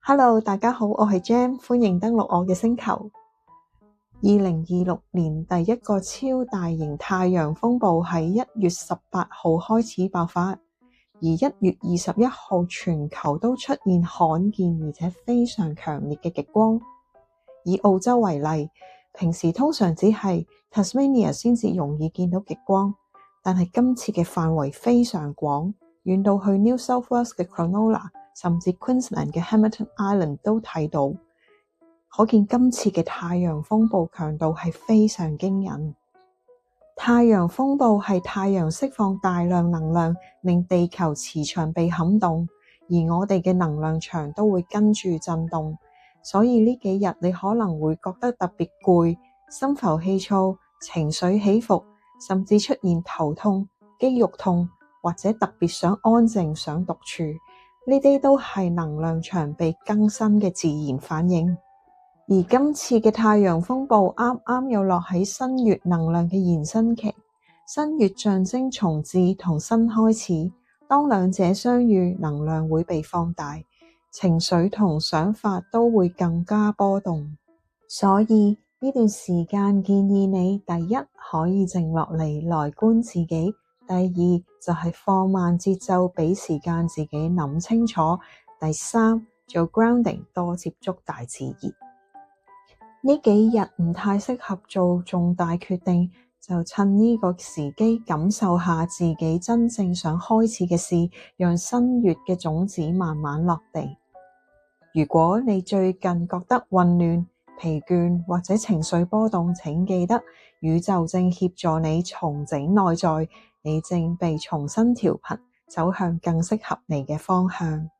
Hello，大家好，我係 Jam，歡迎登錄我嘅星球。2026年第一個超大型太陽風暴喺1月18號開始爆發，而1月21號全球都出現罕見而且非常強烈嘅極光。以澳洲為例，平時通常只係 Tasmania 先至容易見到極光，但係今次嘅範圍非常廣，遠到去 New South Wales 嘅 Cronulla，甚至 Queensland 嘅 Hamilton Island 都睇到，可見今次嘅太陽風暴強度係非常驚人。太陽風暴係太陽釋放大量能量，令地球磁場被撼動，而我哋嘅能量場都會跟住震動，所以呢幾日你可能會覺得特別攰、心浮氣躁、情緒起伏，甚至出現頭痛、肌肉痛，或者特別想安靜、想獨處。呢啲都係能量場被更新嘅自然反應，而今次嘅太陽風暴啱啱又落喺新月能量嘅延伸期。新月象徵重置同新開始，當兩者相遇，能量會被放大，情緒同想法都會更加波動。所以呢段時間建議你，第一可以靜落嚟來觀自己。第二就係放慢節奏，俾時間自己諗清楚。第三，做 grounding， 多接觸大自然。呢幾日唔太適合做重大決定，就趁呢個時機感受下自己真正想開始嘅事，讓新月嘅種子慢慢落地。如果你最近覺得混亂、疲倦或者情緒波動，請記得宇宙正協助你重整內在，你正被重新調頻，走向更適合你嘅方向。